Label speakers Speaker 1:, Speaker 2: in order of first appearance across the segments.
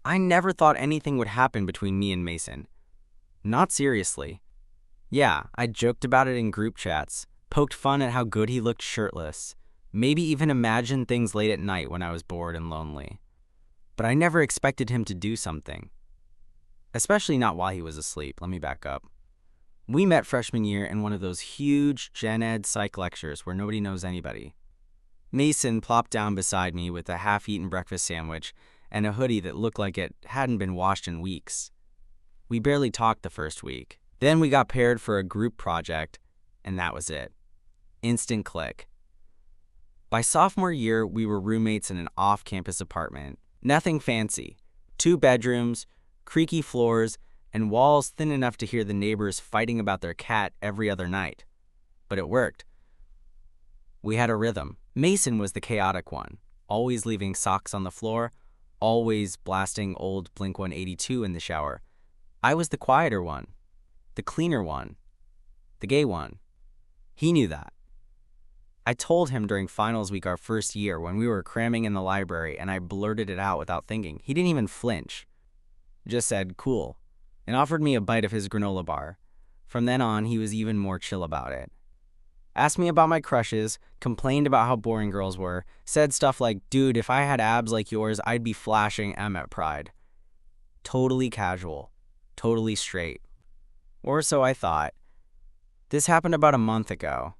Speaker 1: I never thought anything would happen between me and Mason. Not seriously. Yeah, I joked about it in group chats, poked fun at how good he looked shirtless, maybe even imagined things late at night when I was bored and lonely. But I never expected him to do something. Especially not while he was asleep. Let me back up. We met freshman year in one of those huge gen ed psych lectures where nobody knows anybody. Mason plopped down beside me with a half-eaten breakfast sandwich and a hoodie that looked like it hadn't been washed in weeks. We barely talked the first week. Then we got paired for a group project, and that was it. Instant click. By sophomore year, we were roommates in an off-campus apartment. Nothing fancy. 2 bedrooms, creaky floors, and walls thin enough to hear the neighbors fighting about their cat every other night. But it worked. We had a rhythm. Mason was the chaotic one, always leaving socks on the floor, always blasting old Blink-182 in the shower. I was the quieter one, the cleaner one, the gay one. He knew that. I told him during finals week our first year when we were cramming in the library and I blurted it out without thinking. He didn't even flinch. Just said, cool, and offered me a bite of his granola bar. From then on, he was even more chill about it. Asked me about my crushes, complained about how boring girls were, said stuff like, dude, if I had abs like yours, I'd be flashing M at Pride. Totally casual, totally straight. Or so I thought. This happened about a month ago.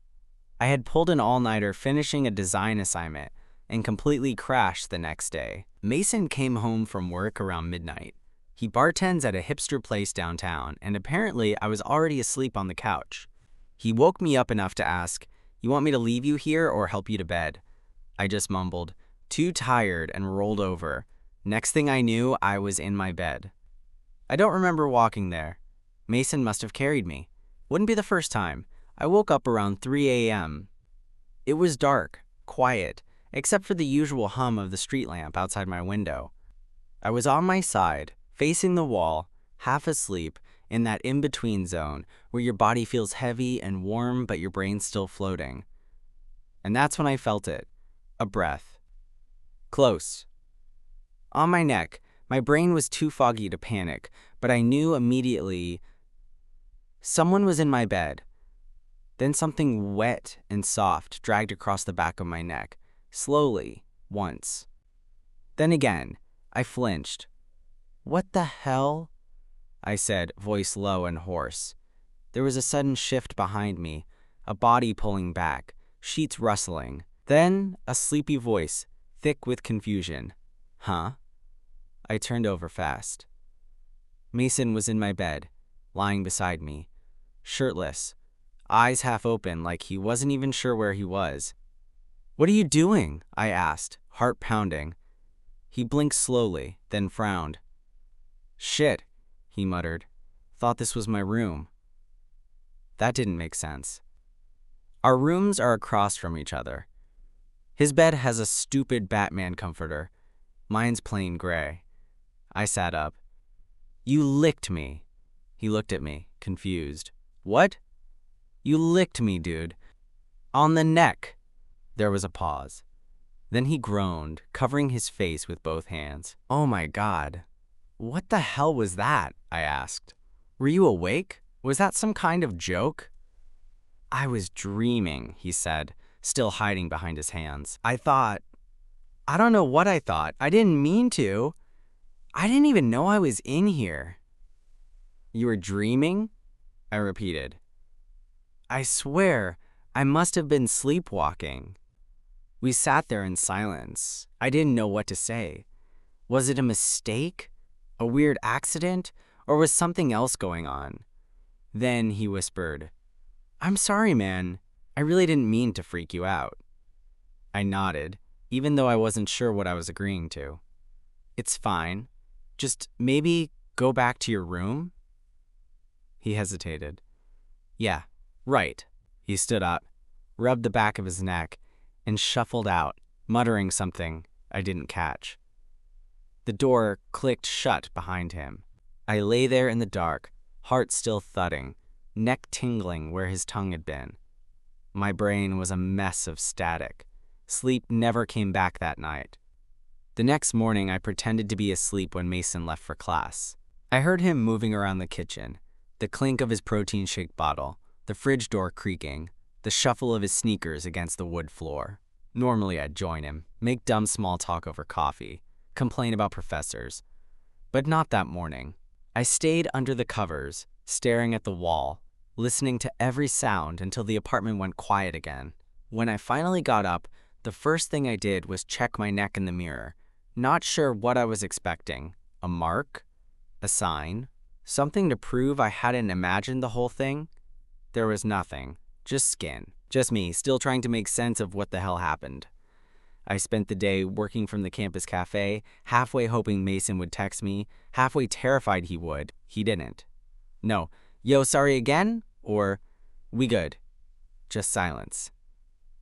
Speaker 1: I had pulled an all-nighter finishing a design assignment and completely crashed the next day. Mason came home from work around midnight. He bartends at a hipster place downtown, and apparently I was already asleep on the couch. He woke me up enough to ask, you want me to leave you here or help you to bed? I just mumbled, too tired, and rolled over. Next thing I knew, I was in my bed. I don't remember walking there. Mason must have carried me. Wouldn't be the first time. I woke up around 3 a.m. It was dark, quiet, except for the usual hum of the street lamp outside my window. I was on my side, facing the wall, half asleep, in that in-between zone where your body feels heavy and warm but your brain's still floating. And that's when I felt it. A breath. Close. On my neck. My brain was too foggy to panic, but I knew immediately someone was in my bed. Then something wet and soft dragged across the back of my neck, slowly, once. Then again, I flinched. What the hell? I said, voice low and hoarse. There was a sudden shift behind me, a body pulling back, sheets rustling. Then a sleepy voice, thick with confusion. Huh? I turned over fast. Mason was in my bed, lying beside me, shirtless, eyes half open like he wasn't even sure where he was. What are you doing? I asked, heart pounding. He blinked slowly, then frowned. Shit, he muttered. Thought this was my room. That didn't make sense. Our rooms are across from each other. His bed has a stupid Batman comforter. Mine's plain gray. I sat up. You licked me. He looked at me, confused. What? You licked me, dude. On the neck. There was a pause. Then he groaned, covering his face with both hands. Oh my God. What the hell was that? I asked. Were you awake? Was that some kind of joke? I was dreaming, he said, still hiding behind his hands. I don't know what I thought. I didn't mean to. I didn't even know I was in here. You were dreaming? I repeated. I swear, I must have been sleepwalking. We sat there in silence. I didn't know what to say. Was it a mistake? A weird accident? Or was something else going on? Then he whispered, I'm sorry, man. I really didn't mean to freak you out. I nodded, even though I wasn't sure what I was agreeing to. It's fine. Just maybe go back to your room? He hesitated. Yeah, right. He stood up, rubbed the back of his neck, and shuffled out, muttering something I didn't catch. The door clicked shut behind him. I lay there in the dark, heart still thudding, neck tingling where his tongue had been. My brain was a mess of static. Sleep never came back that night. The next morning, I pretended to be asleep when Mason left for class. I heard him moving around the kitchen, the clink of his protein shake bottle, the fridge door creaking, the shuffle of his sneakers against the wood floor. Normally, I'd join him, make dumb small talk over coffee, complain about professors. But not that morning. I stayed under the covers, staring at the wall, listening to every sound until the apartment went quiet again. When I finally got up, the first thing I did was check my neck in the mirror, not sure what I was expecting. A mark? A sign? Something to prove I hadn't imagined the whole thing? There was nothing. Just skin. Just me, still trying to make sense of what the hell happened. I spent the day working from the campus cafe, halfway hoping Mason would text me, halfway terrified he would. He didn't. No, yo, sorry again? Or, we good. Just silence.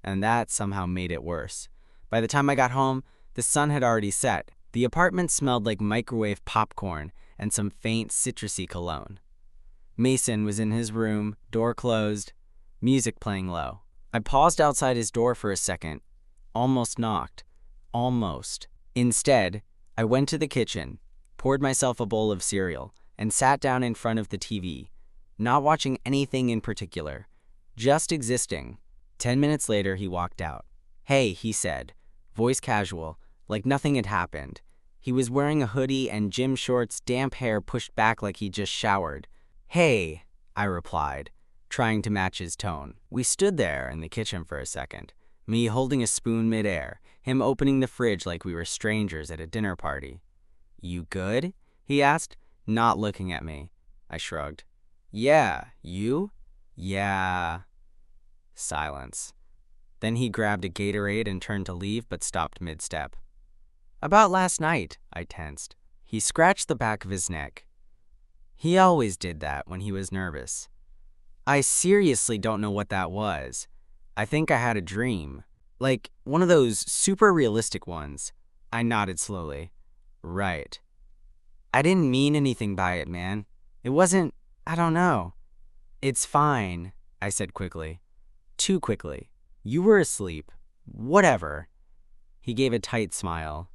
Speaker 1: And that somehow made it worse. By the time I got home, the sun had already set. The apartment smelled like microwave popcorn and some faint citrusy cologne. Mason was in his room, door closed, music playing low. I paused outside his door for a second, almost knocked. Almost. Instead, I went to the kitchen, poured myself a bowl of cereal, and sat down in front of the TV, not watching anything in particular, just existing. 10 minutes later, he walked out. Hey, he said, voice casual, like nothing had happened. He was wearing a hoodie and gym shorts, damp hair pushed back like he just showered. Hey, I replied, trying to match his tone. We stood there in the kitchen for a second, me holding a spoon midair, him opening the fridge like we were strangers at a dinner party. You good? He asked, not looking at me. I shrugged. Yeah, you? Yeah. Silence. Then he grabbed a Gatorade and turned to leave but stopped mid-step. About last night, I tensed. He scratched the back of his neck. He always did that when he was nervous. I seriously don't know what that was. I think I had a dream. Like one of those super realistic ones. I nodded slowly. Right. I didn't mean anything by it, man. It wasn't, I don't know. It's fine, I said quickly. Too quickly. You were asleep. Whatever. He gave a tight smile.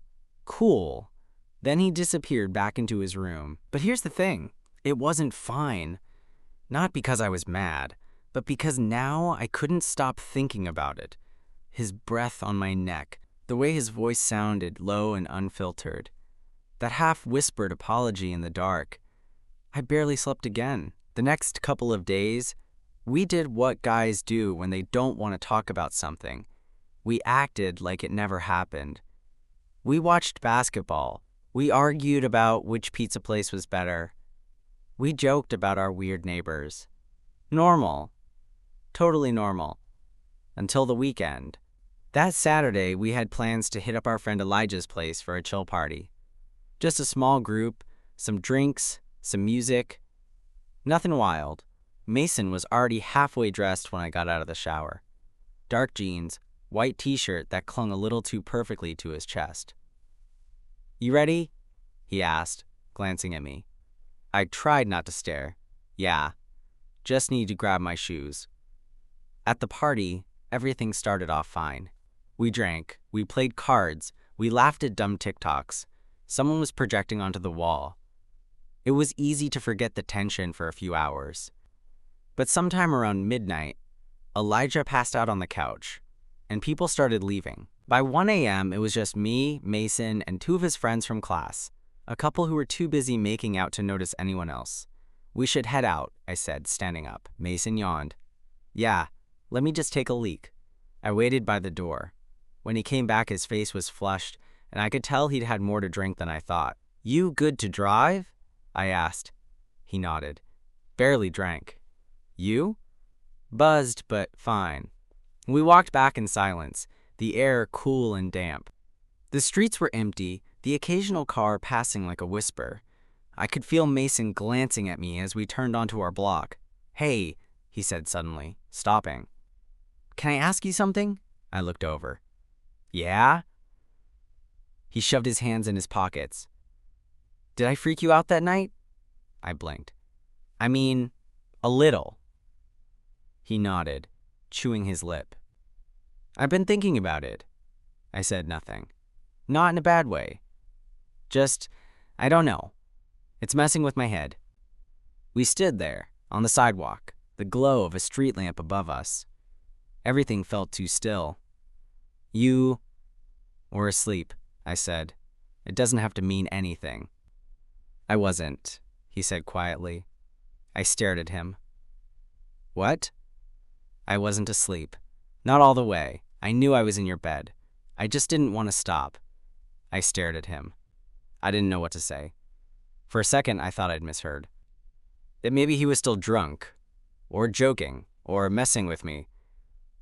Speaker 1: Cool. Then he disappeared back into his room. But here's the thing. It wasn't fine. Not because I was mad, but because now I couldn't stop thinking about it. His breath on my neck, the way his voice sounded low and unfiltered. That half-whispered apology in the dark. I barely slept again. The next couple of days, we did what guys do when they don't want to talk about something. We acted like it never happened. We watched basketball. We argued about which pizza place was better. We joked about our weird neighbors. Normal. Totally normal. Until the weekend. That Saturday, we had plans to hit up our friend Elijah's place for a chill party. Just a small group, some drinks, some music. Nothing wild. Mason was already halfway dressed when I got out of the shower. Dark jeans, white t-shirt that clung a little too perfectly to his chest. You ready? He asked, glancing at me. I tried not to stare. Yeah. Just need to grab my shoes. At the party, everything started off fine. We drank, we played cards, we laughed at dumb TikToks. Someone was projecting onto the wall. It was easy to forget the tension for a few hours. But sometime around midnight, Elijah passed out on the couch, and people started leaving. By 1 a.m., it was just me, Mason, and 2 of his friends from class, a couple who were too busy making out to notice anyone else. We should head out, I said, standing up. Mason yawned. Yeah, let me just take a leak. I waited by the door. When he came back, his face was flushed, and I could tell he'd had more to drink than I thought. You good to drive? I asked. He nodded. Barely drank. You? Buzzed, but fine. We walked back in silence, the air cool and damp. The streets were empty, the occasional car passing like a whisper. I could feel Mason glancing at me as we turned onto our block. Hey, he said suddenly, stopping. Can I ask you something? I looked over. Yeah? He shoved his hands in his pockets. Did I freak you out that night? I blinked. I mean, a little. He nodded, chewing his lip. I've been thinking about it. I said nothing. Not in a bad way. Just, I don't know. It's messing with my head. We stood there, on the sidewalk, the glow of a street lamp above us. Everything felt too still. You were asleep, I said. It doesn't have to mean anything. I wasn't, he said quietly. I stared at him. What? I wasn't asleep. Not all the way. I knew I was in your bed. I just didn't want to stop. I stared at him. I didn't know what to say. For a second, I thought I'd misheard. That maybe he was still drunk, or joking, or messing with me,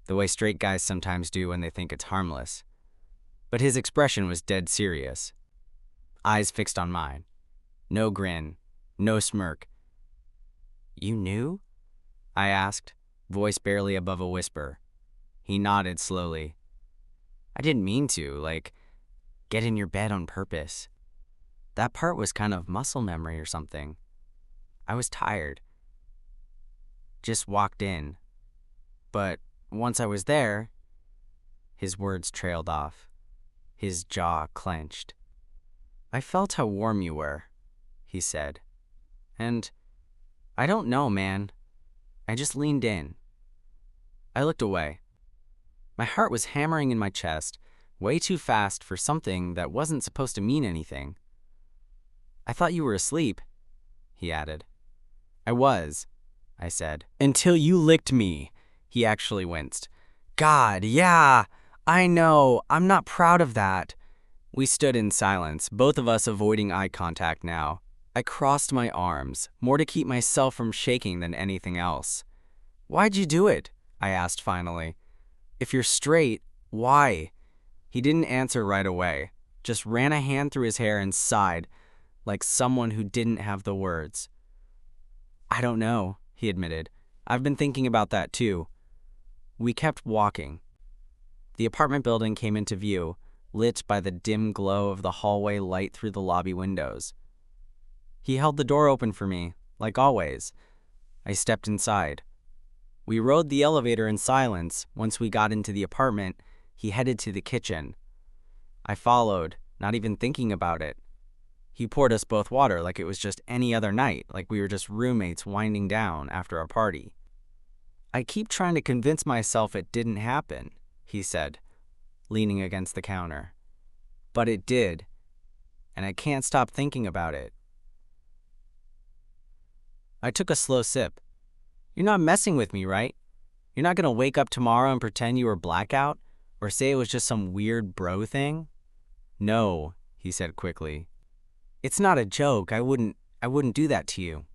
Speaker 1: the way straight guys sometimes do when they think it's harmless. But his expression was dead serious. Eyes fixed on mine. No grin, no smirk. You knew? I asked, voice barely above a whisper. He nodded slowly. I didn't mean to, get in your bed on purpose. That part was kind of muscle memory or something. I was tired. Just walked in. But once I was there, his words trailed off. His jaw clenched. I felt how warm you were, he said. And I don't know, man. I just leaned in. I looked away. My heart was hammering in my chest, way too fast for something that wasn't supposed to mean anything. I thought you were asleep, he added. I was, I said. Until you licked me, he actually winced. God, yeah, I know. I'm not proud of that. We stood in silence, both of us avoiding eye contact now. I crossed my arms, more to keep myself from shaking than anything else. Why'd you do it? I asked finally. If you're straight, why? He didn't answer right away, just ran a hand through his hair and sighed, like someone who didn't have the words. I don't know, he admitted. I've been thinking about that too. We kept walking. The apartment building came into view, lit by the dim glow of the hallway light through the lobby windows. He held the door open for me, like always. I stepped inside. We rode the elevator in silence. Once we got into the apartment, he headed to the kitchen. I followed, not even thinking about it. He poured us both water like it was just any other night, like we were just roommates winding down after a party. I keep trying to convince myself it didn't happen, he said, leaning against the counter. But it did, and I can't stop thinking about it. I took a slow sip. You're not messing with me, right? You're not going to wake up tomorrow and pretend you were blackout, or say it was just some weird bro thing? No, he said quickly. It's not a joke. I wouldn't do that to you.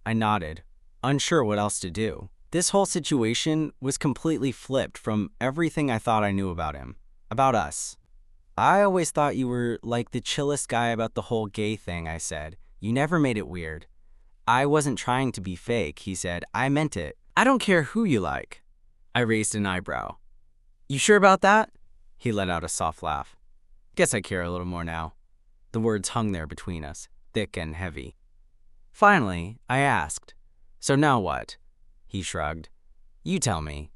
Speaker 1: I nodded, unsure what else to do. This whole situation was completely flipped from everything I thought I knew about him, about us. I always thought you were like the chillest guy about the whole gay thing, I said. You never made it weird. I wasn't trying to be fake, he said. I meant it. I don't care who you like. I raised an eyebrow. You sure about that? He let out a soft laugh. Guess I care a little more now. The words hung there between us, thick and heavy. Finally, I asked, so now what? He shrugged. You tell me.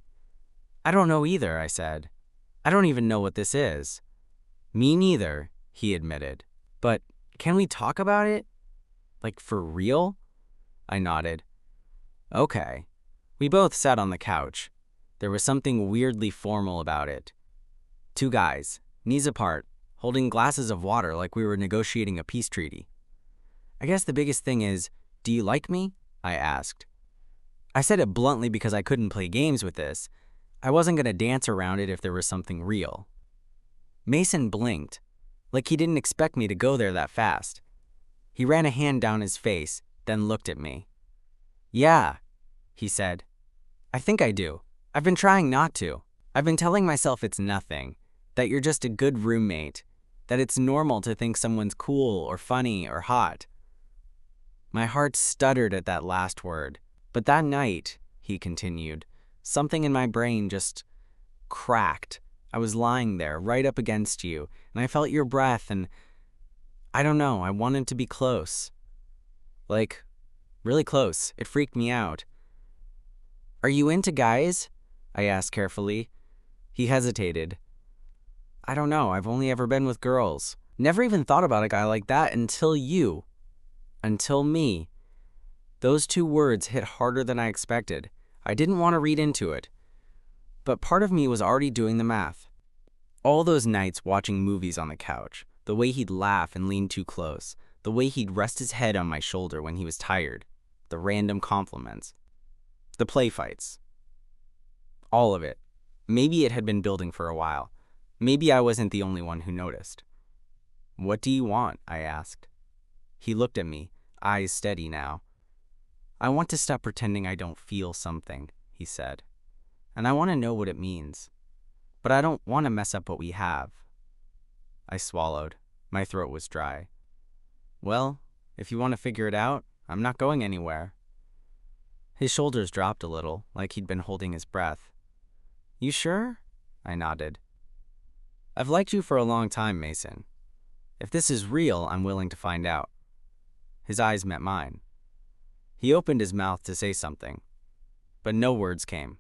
Speaker 1: I don't know either, I said. I don't even know what this is. Me neither, he admitted. But can we talk about it? Like for real? I nodded. Okay. We both sat on the couch. There was something weirdly formal about it. Two guys, knees apart, holding glasses of water like we were negotiating a peace treaty. I guess the biggest thing is, do you like me? I asked. I said it bluntly because I couldn't play games with this. I wasn't going to dance around it if there was something real. Mason blinked, like he didn't expect me to go there that fast. He ran a hand down his face, then looked at me. Yeah, he said. I think I do. I've been trying not to. I've been telling myself it's nothing, that you're just a good roommate, that it's normal to think someone's cool or funny or hot. My heart stuttered at that last word. But that night, he continued, something in my brain just cracked. I was lying there, right up against you, and I felt your breath, and I don't know, I wanted to be close. Like, really close. It freaked me out. Are you into guys? I asked carefully. He hesitated. I don't know, I've only ever been with girls. Never even thought about a guy like that until you. Until me. Those two words hit harder than I expected. I didn't want to read into it. But part of me was already doing the math. All those nights watching movies on the couch, the way he'd laugh and lean too close, the way he'd rest his head on my shoulder when he was tired, the random compliments, the play fights. All of it. Maybe it had been building for a while. Maybe I wasn't the only one who noticed. "What do you want?" I asked. He looked at me, eyes steady now. "I want to stop pretending I don't feel something," he said. "And I want to know what it means. But I don't want to mess up what we have." I swallowed. My throat was dry. "Well, if you want to figure it out, I'm not going anywhere." His shoulders dropped a little, like he'd been holding his breath. "You sure?" I nodded. "I've liked you for a long time, Mason. If this is real, I'm willing to find out." His eyes met mine. He opened his mouth to say something, but no words came.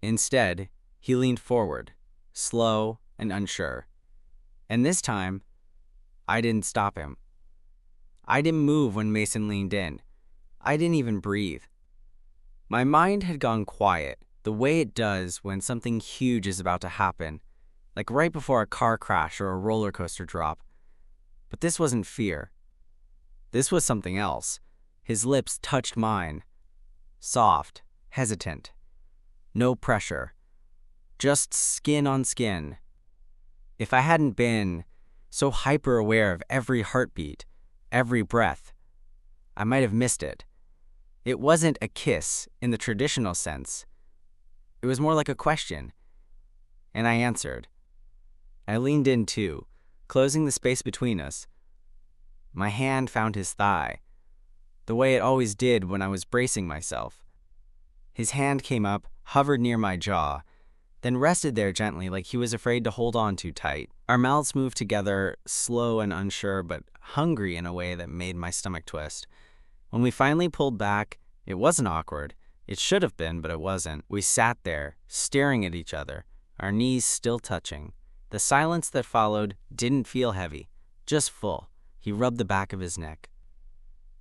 Speaker 1: Instead, he leaned forward, slow and unsure. And this time, I didn't stop him. I didn't move when Mason leaned in. I didn't even breathe. My mind had gone quiet, the way it does when something huge is about to happen, like right before a car crash or a roller coaster drop. But this wasn't fear. This was something else. His lips touched mine. Soft, hesitant. No pressure. Just skin on skin. If I hadn't been so hyper-aware of every heartbeat, every breath, I might have missed it. It wasn't a kiss in the traditional sense. It was more like a question. And I answered. I leaned in too, closing the space between us. My hand found his thigh, the way it always did when I was bracing myself. His hand came up, hovered near my jaw, then rested there gently like he was afraid to hold on too tight. Our mouths moved together, slow and unsure, but hungry in a way that made my stomach twist. When we finally pulled back, it wasn't awkward. It should have been, but it wasn't. We sat there, staring at each other, our knees still touching. The silence that followed didn't feel heavy, just full. He rubbed the back of his neck.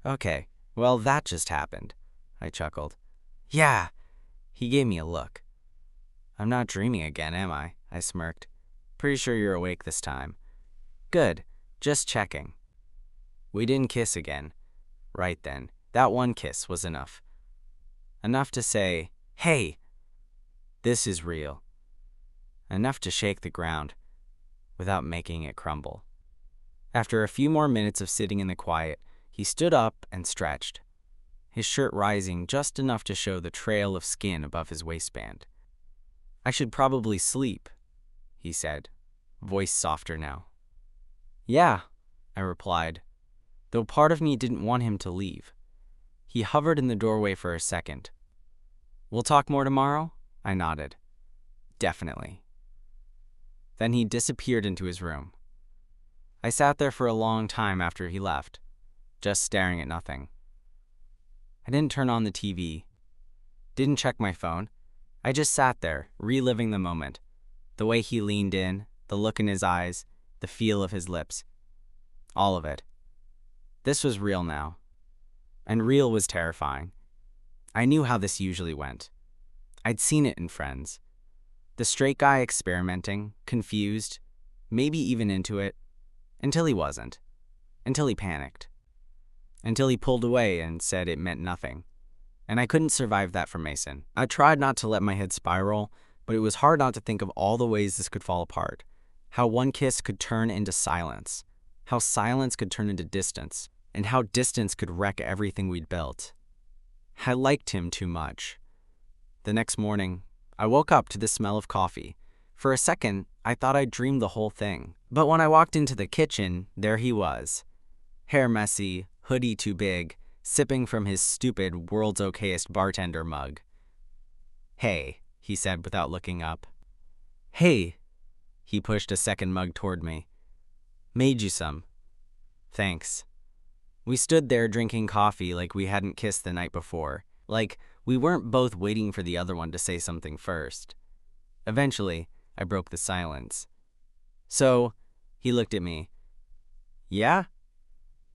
Speaker 1: "Okay, well, that just happened," I chuckled. "Yeah." He gave me a look. "I'm not dreaming again, am I?" I smirked. "Pretty sure you're awake this time." "Good, just checking." We didn't kiss again. Right then, that one kiss was enough. Enough to say, "Hey, this is real." Enough to shake the ground without making it crumble. After a few more minutes of sitting in the quiet, he stood up and stretched, his shirt rising just enough to show the trail of skin above his waistband. "I should probably sleep," he said, voice softer now. "Yeah," I replied, though part of me didn't want him to leave. He hovered in the doorway for a second. "We'll talk more tomorrow?" I nodded. "Definitely." Then he disappeared into his room. I sat there for a long time after he left, just staring at nothing. I didn't turn on the TV, didn't check my phone. I just sat there, reliving the moment. The way he leaned in, the look in his eyes, the feel of his lips. All of it. This was real now. And real was terrifying. I knew how this usually went. I'd seen it in Friends. The straight guy experimenting, confused, maybe even into it, until he wasn't. Until he panicked. Until he pulled away and said it meant nothing. And I couldn't survive that for Mason. I tried not to let my head spiral, but it was hard not to think of all the ways this could fall apart. How one kiss could turn into silence. How silence could turn into distance. And how distance could wreck everything we'd built. I liked him too much. The next morning, I woke up to the smell of coffee. For a second, I thought I'd dreamed the whole thing. But when I walked into the kitchen, there he was. Hair messy, hoodie too big, sipping from his stupid world's okayest bartender mug. "Hey," he said without looking up. "Hey." He pushed a second mug toward me. "Made you some." "Thanks." We stood there drinking coffee like we hadn't kissed the night before, like we weren't both waiting for the other one to say something first. Eventually, I broke the silence. So, he looked at me. Yeah?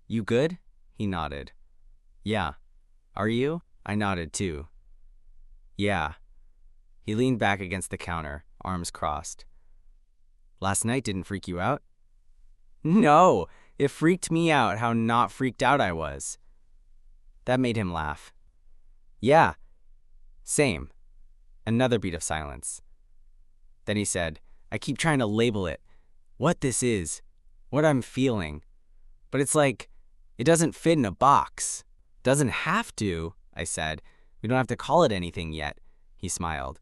Speaker 1: You good? He nodded. Yeah. Are you? I nodded too. Yeah. He leaned back against the counter, arms crossed. Last night didn't freak you out? No, it freaked me out how not freaked out I was. That made him laugh. Yeah, same. Another beat of silence. Then he said, I keep trying to label it, what this is, what I'm feeling. But it's like, it doesn't fit in a box. Doesn't have to, I said. We don't have to call it anything yet. He smiled.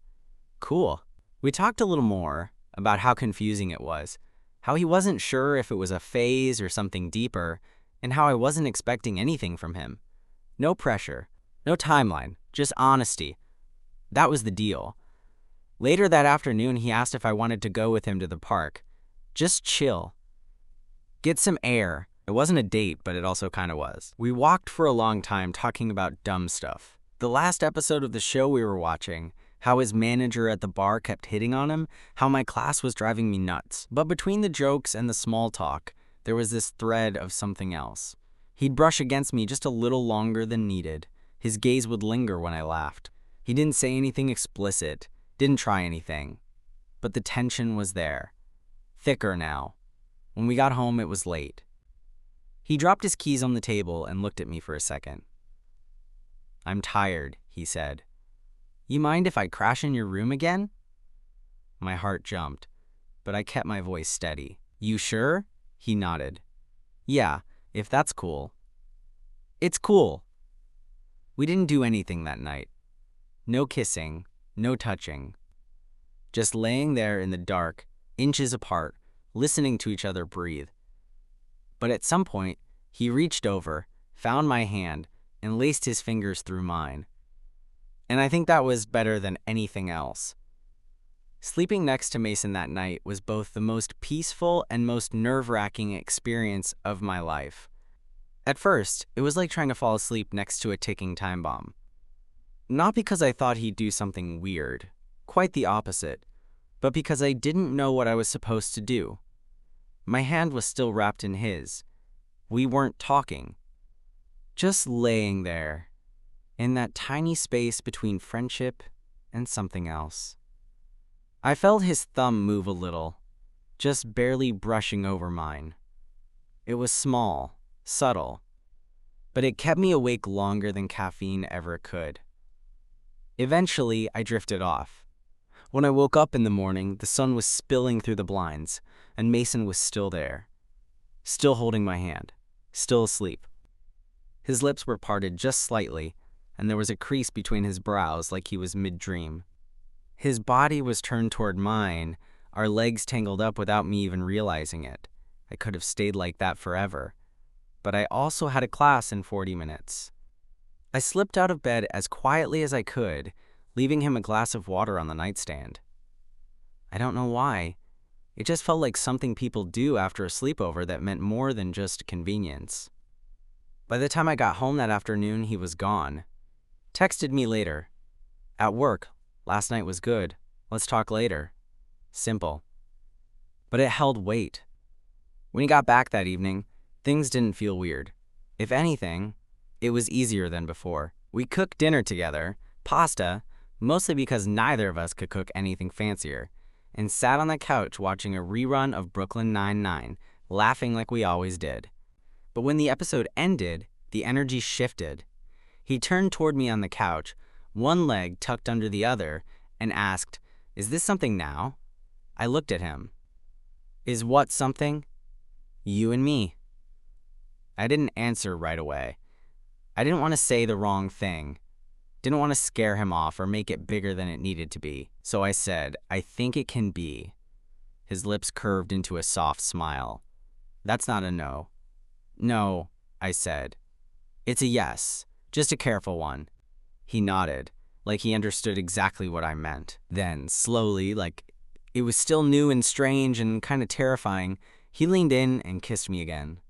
Speaker 1: Cool. We talked a little more about how confusing it was, how he wasn't sure if it was a phase or something deeper, and how I wasn't expecting anything from him. No pressure, no timeline, just honesty. That was the deal. Later that afternoon, he asked if I wanted to go with him to the park. Just chill. Get some air. It wasn't a date, but it also kind of was. We walked for a long time talking about dumb stuff. The last episode of the show we were watching, how his manager at the bar kept hitting on him, how my class was driving me nuts. But between the jokes and the small talk, there was this thread of something else. He'd brush against me just a little longer than needed. His gaze would linger when I laughed. He didn't say anything explicit, didn't try anything. But the tension was there. Thicker now. When we got home, it was late. He dropped his keys on the table and looked at me for a second. I'm tired, he said. You mind if I crash in your room again? My heart jumped, but I kept my voice steady. You sure? He nodded. Yeah, if that's cool. It's cool. We didn't do anything that night. No kissing, no touching. Just laying there in the dark, inches apart, listening to each other breathe. But at some point, he reached over, found my hand, and laced his fingers through mine. And I think that was better than anything else. Sleeping next to Mason that night was both the most peaceful and most nerve-wracking experience of my life. At first, it was like trying to fall asleep next to a ticking time bomb. Not because I thought he'd do something weird, quite the opposite, but because I didn't know what I was supposed to do. My hand was still wrapped in his. We weren't talking. Just laying there, in that tiny space between friendship and something else. I felt his thumb move a little, just barely brushing over mine. It was small, subtle, but it kept me awake longer than caffeine ever could. Eventually, I drifted off. When I woke up in the morning, the sun was spilling through the blinds, and Mason was still there, still holding my hand, still asleep. His lips were parted just slightly, and there was a crease between his brows like he was mid-dream. His body was turned toward mine, our legs tangled up without me even realizing it. I could have stayed like that forever. But I also had a class in 40 minutes. I slipped out of bed as quietly as I could, leaving him a glass of water on the nightstand. I don't know why. It just felt like something people do after a sleepover that meant more than just convenience. By the time I got home that afternoon, he was gone. Texted me later. At work, last night was good. Let's talk later. Simple. But it held weight. When he got back that evening, things didn't feel weird. If anything, it was easier than before. We cooked dinner together, pasta, mostly because neither of us could cook anything fancier, and sat on the couch watching a rerun of Brooklyn Nine-Nine, laughing like we always did. But when the episode ended, the energy shifted. He turned toward me on the couch, one leg tucked under the other, and asked, "Is this something now?" I looked at him. "Is what something?" "You and me." I didn't answer right away. I didn't want to say the wrong thing. Didn't want to scare him off or make it bigger than it needed to be. So I said, "I think it can be." His lips curved into a soft smile. "That's not a no." "No," I said. "It's a yes, just a careful one." He nodded, like he understood exactly what I meant. Then, slowly, like it was still new and strange and kind of terrifying, he leaned in and kissed me again.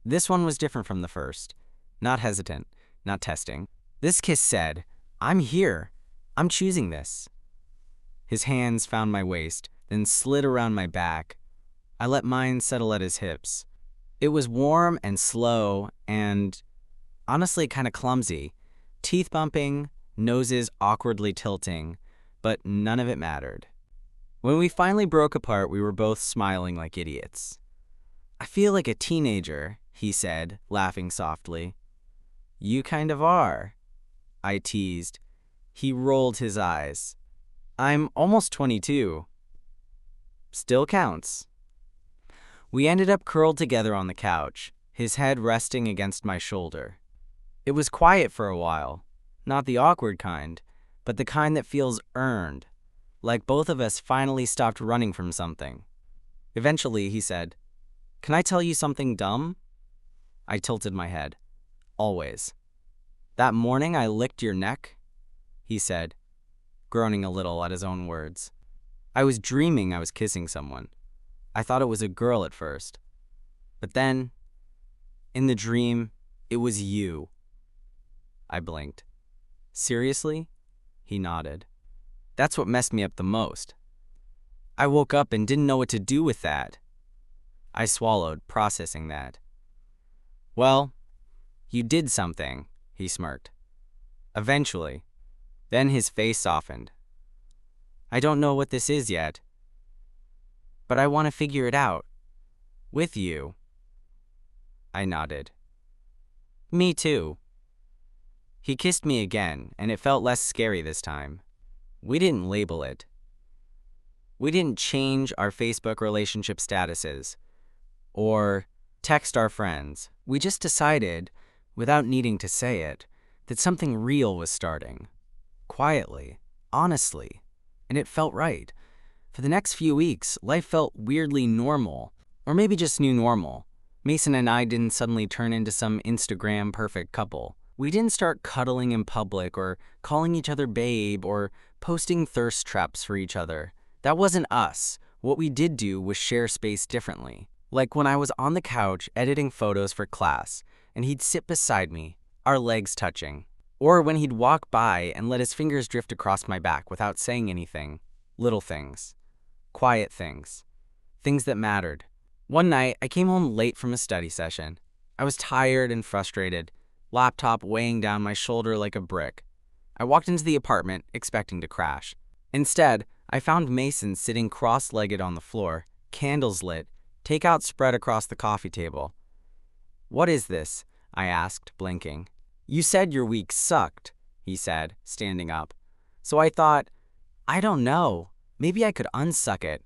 Speaker 1: This one was different from the first. Not hesitant, not testing. This kiss said, "I'm here. I'm choosing this." His hands found my waist, then slid around my back, I let mine settle at his hips. It was warm and slow and honestly kind of clumsy. Teeth bumping, noses awkwardly tilting, but none of it mattered. When we finally broke apart, we were both smiling like idiots. "I feel like a teenager," he said, laughing softly. "You kind of are," I teased. He rolled his eyes. "I'm almost 22. Still counts." We ended up curled together on the couch, his head resting against my shoulder. It was quiet for a while, not the awkward kind, but the kind that feels earned, like both of us finally stopped running from something. Eventually, he said, "Can I tell you something dumb?" I tilted my head. "Always." "That morning I licked your neck," he said, groaning a little at his own words. "I was dreaming I was kissing someone. I thought it was a girl at first. But then, in the dream, it was you." I blinked. "Seriously?" He nodded. "That's what messed me up the most. I woke up and didn't know what to do with that." I swallowed, processing that. "Well, you did something," he smirked. "Eventually." Then his face softened. "I don't know what this is yet, but I want to figure it out. With you." I nodded. "Me too." He kissed me again, and it felt less scary this time. We didn't label it. We didn't change our Facebook relationship statuses or text our friends. We just decided, without needing to say it, that something real was starting. Quietly, honestly, and it felt right. For the next few weeks, life felt weirdly normal, or maybe just new normal. Mason and I didn't suddenly turn into some Instagram perfect couple. We didn't start cuddling in public or calling each other babe or posting thirst traps for each other. That wasn't us. What we did do was share space differently. Like when I was on the couch editing photos for class, and he'd sit beside me, our legs touching. Or when he'd walk by and let his fingers drift across my back without saying anything. Little things. Quiet things. Things that mattered. One night, I came home late from a study session. I was tired and frustrated, laptop weighing down my shoulder like a brick. I walked into the apartment, expecting to crash. Instead, I found Mason sitting cross-legged on the floor, candles lit, takeout spread across the coffee table. "What is this?" I asked, blinking. "You said your week sucked," he said, standing up. So I thought, I don't know. Maybe I could unsuck it.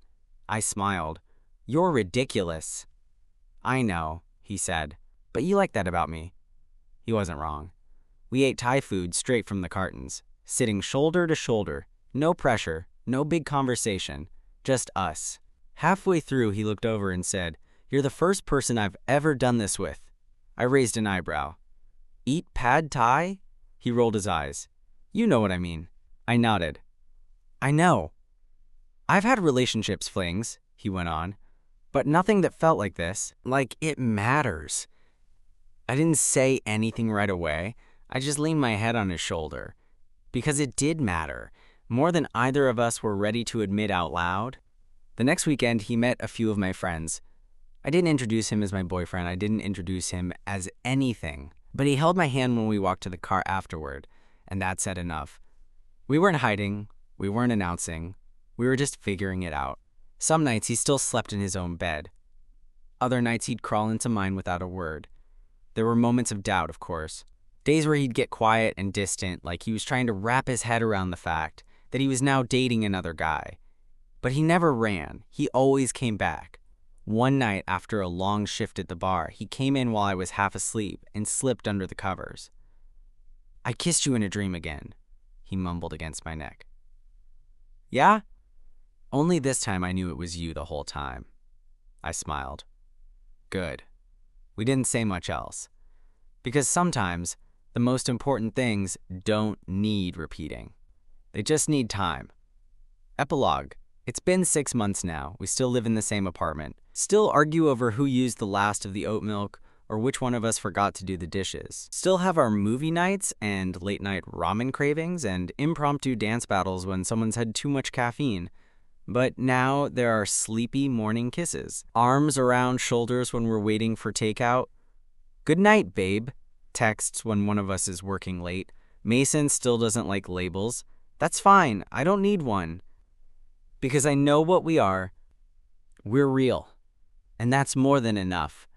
Speaker 1: I smiled. "You're ridiculous." "I know," he said, "but you like that about me." He wasn't wrong. We ate Thai food straight from the cartons, sitting shoulder to shoulder, no pressure, no big conversation, just us. Halfway through, he looked over and said, "You're the first person I've ever done this with." I raised an eyebrow. "Eat pad thai?" He rolled his eyes. "You know what I mean." I nodded. "I know. I've had relationships flings," he went on, "but nothing that felt like this. Like it matters." I didn't say anything right away. I just leaned my head on his shoulder. Because it did matter, more than either of us were ready to admit out loud. The next weekend, he met a few of my friends. I didn't introduce him as my boyfriend. I didn't introduce him as anything. But he held my hand when we walked to the car afterward, and that said enough. We weren't hiding. We weren't announcing. We were just figuring it out. Some nights, he still slept in his own bed. Other nights, he'd crawl into mine without a word. There were moments of doubt, of course. Days where he'd get quiet and distant, like he was trying to wrap his head around the fact that he was now dating another guy. But he never ran. He always came back. One night, after a long shift at the bar, he came in while I was half asleep and slipped under the covers. "I kissed you in a dream again," he mumbled against my neck. "Yeah?" Only this time I knew it was you the whole time. I smiled. Good. We didn't say much else. Because sometimes, the most important things don't need repeating. They just need time. Epilogue. It's been 6 months now. We still live in the same apartment. Still argue over who used the last of the oat milk or which one of us forgot to do the dishes. Still have our movie nights and late-night ramen cravings and impromptu dance battles when someone's had too much caffeine. But now there are sleepy morning kisses, arms around shoulders when we're waiting for takeout. Good night, babe, texts when one of us is working late. Mason still doesn't like labels. That's fine, I don't need one. Because I know what we are. We're real. And that's more than enough.